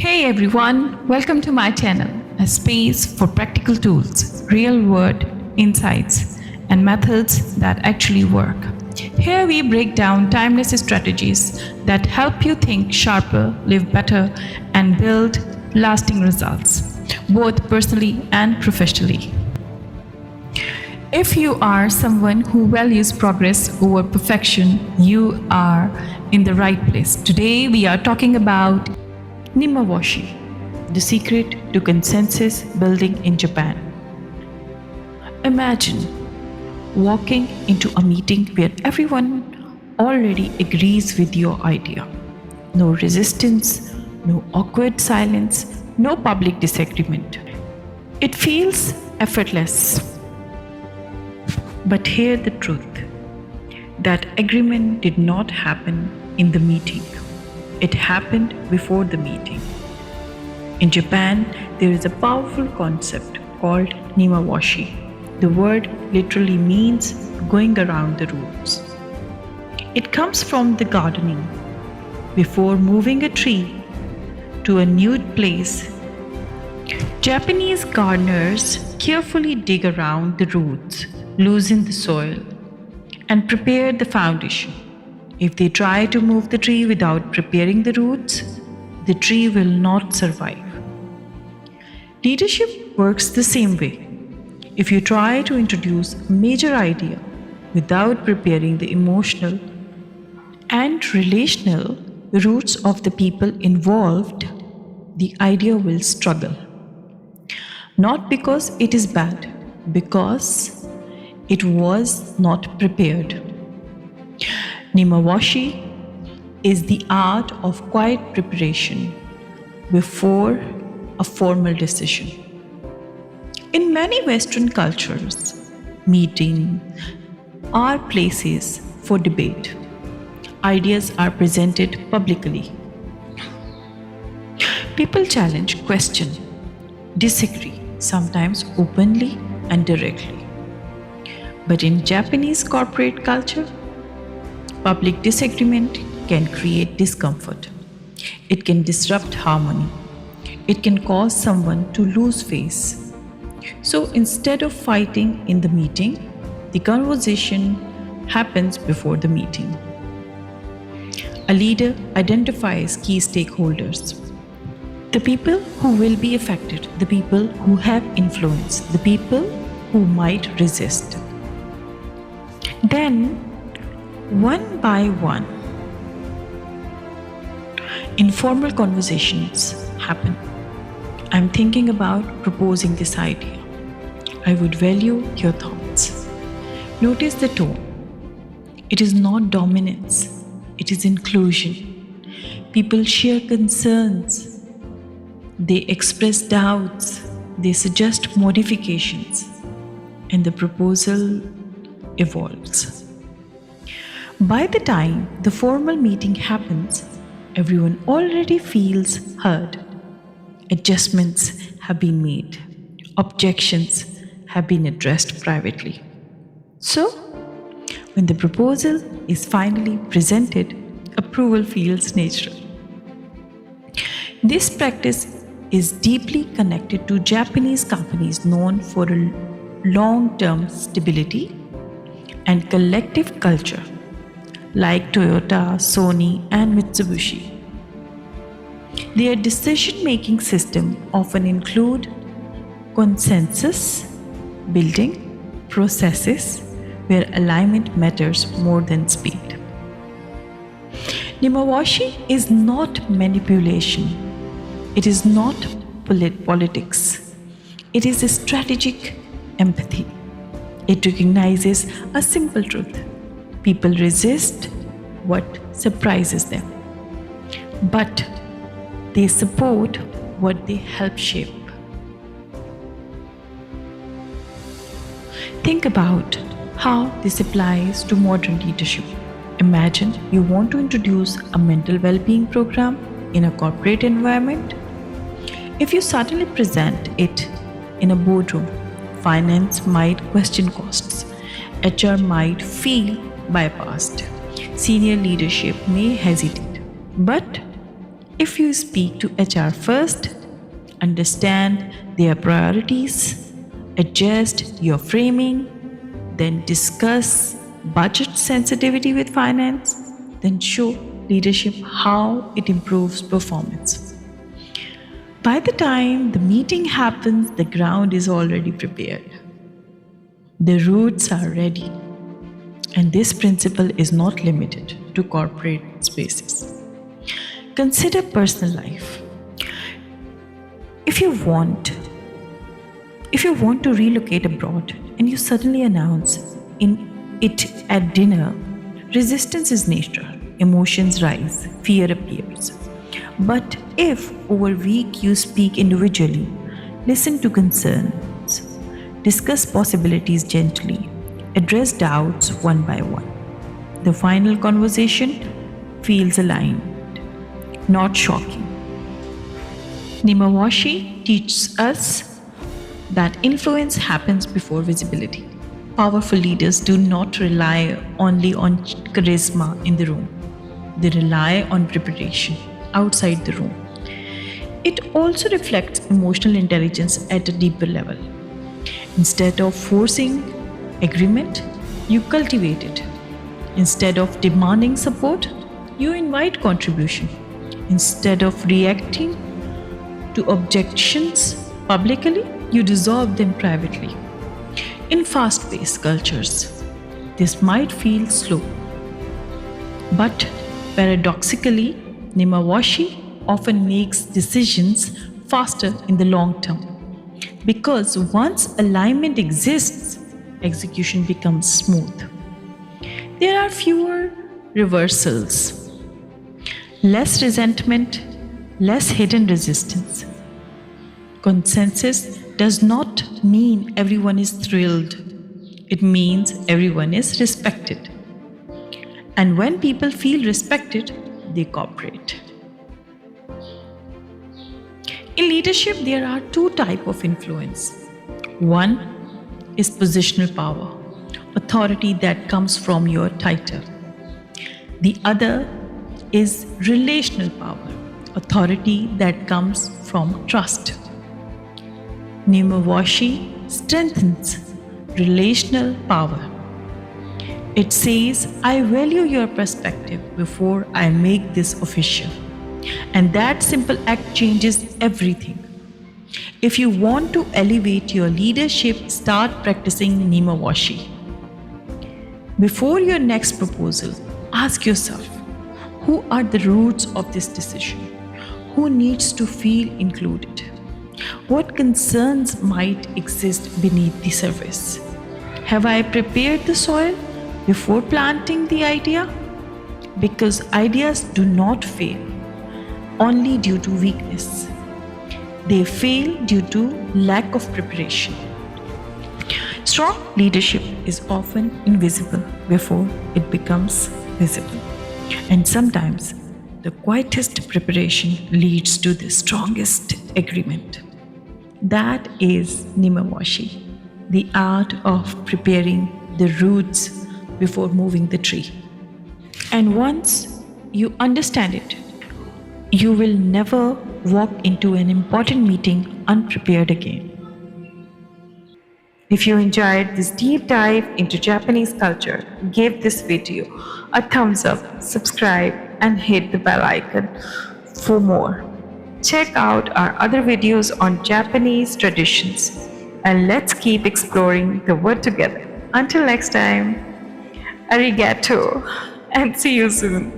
Hey everyone, welcome to my channel, a space for practical tools, real world insights, and methods that actually work. Here we break down timeless strategies that help you think sharper, live better, and build lasting results, both personally and professionally. If you are someone who values progress over perfection, you are in the right place. Today we are talking about Nemawashi, the secret to consensus building in Japan. Imagine walking into a meeting where everyone already agrees with your idea. No resistance, no awkward silence, no public disagreement. It feels effortless. But hear the truth. That agreement did not happen in the meeting. It happened before the meeting. In Japan, there is a powerful concept called Nemawashi. The word literally means going around the roots. It comes from the gardening. Before moving a tree to a new place, Japanese gardeners carefully dig around the roots, loosen the soil, and prepare the foundation. If they try to move the tree without preparing the roots, the tree will not survive. Leadership works the same way. If you try to introduce a major idea without preparing the emotional and relational roots of the people involved, the idea will struggle. Not because it is bad, because it was not prepared. Nemawashi is the art of quiet preparation before a formal decision. In many Western cultures, meetings are places for debate. Ideas are presented publicly. People challenge, question, disagree, sometimes openly and directly. But in Japanese corporate culture, public disagreement can create discomfort. It can disrupt harmony. It can cause someone to lose face. So instead of fighting in the meeting, the conversation happens before the meeting. A leader identifies key stakeholders. The people who will be affected, the people who have influence, the people who might resist. Then, one by one, informal conversations happen. I'm thinking about proposing this idea. I would value your thoughts. Notice the tone. It is not dominance, it is inclusion. People share concerns, they express doubts, they suggest modifications, and the proposal evolves. By the time the formal meeting happens, everyone already feels heard. Adjustments have been made. Objections have been addressed privately. So, when the proposal is finally presented, approval feels natural. This practice is deeply connected to Japanese companies known for a long-term stability and collective culture, like Toyota, Sony, and Mitsubishi. Their decision-making system often include consensus building processes where alignment matters more than speed. Nemawashi is not manipulation. It is not politics. It is a strategic empathy. It recognizes a simple truth. People resist what surprises them, but they support what they help shape. Think about how this applies to modern leadership. Imagine you want to introduce a mental well-being program in a corporate environment. If you suddenly present it in a boardroom, finance might question costs, HR might feel bypassed, senior leadership may hesitate. But If you speak to HR first, understand their priorities, adjust your framing, then discuss budget sensitivity with finance, then show leadership how it improves performance. By the time the meeting happens, the ground is already prepared. The roots are ready. And this principle is not limited to corporate spaces. Consider personal life. If you want if you want to relocate abroad and you suddenly announce it at dinner, resistance is natural, emotions rise, fear appears. But if over week you speak individually, listen to concerns, discuss possibilities gently, address doubts one by one, the final conversation feels aligned, not shocking. Nemawashi teaches us that influence happens before visibility. Powerful leaders do not rely only on charisma in the room, they rely on preparation outside the room. It also reflects emotional intelligence at a deeper level. Instead of forcing agreement, you cultivate it. Instead of demanding support, you invite contribution. Instead of reacting to objections publicly, you dissolve them privately. In fast paced cultures, this might feel slow, but paradoxically, Nemawashi often makes decisions faster in the long term. Because once alignment exists, execution becomes smooth. There are fewer reversals, less resentment, less hidden resistance. Consensus does not mean everyone is thrilled, it means everyone is respected. And when people feel respected, they cooperate. In leadership, there are two types of influence. One is positional power, authority that comes from your title. The other is relational power, authority that comes from trust. Nemawashi strengthens relational power. It says, I value your perspective before I make this official. And that simple act changes everything. If you want to elevate your leadership, start practicing Nemawashi. Before your next proposal, ask yourself, who are the roots of this decision? Who needs to feel included? What concerns might exist beneath the surface? Have I prepared the soil before planting the idea? Because ideas do not fail only due to weakness. They fail due to lack of preparation. Strong leadership is often invisible before it becomes visible. And sometimes the quietest preparation leads to the strongest agreement. That is Nemawashi, the art of preparing the roots before moving the tree. And once you understand it, you will never walk into an important meeting unprepared again. If you enjoyed this deep dive into Japanese culture, give this video a thumbs up, subscribe, and hit the bell icon for more. Check out our other videos on Japanese traditions, and let's keep exploring the word together. Until next time, arigato, and see you soon.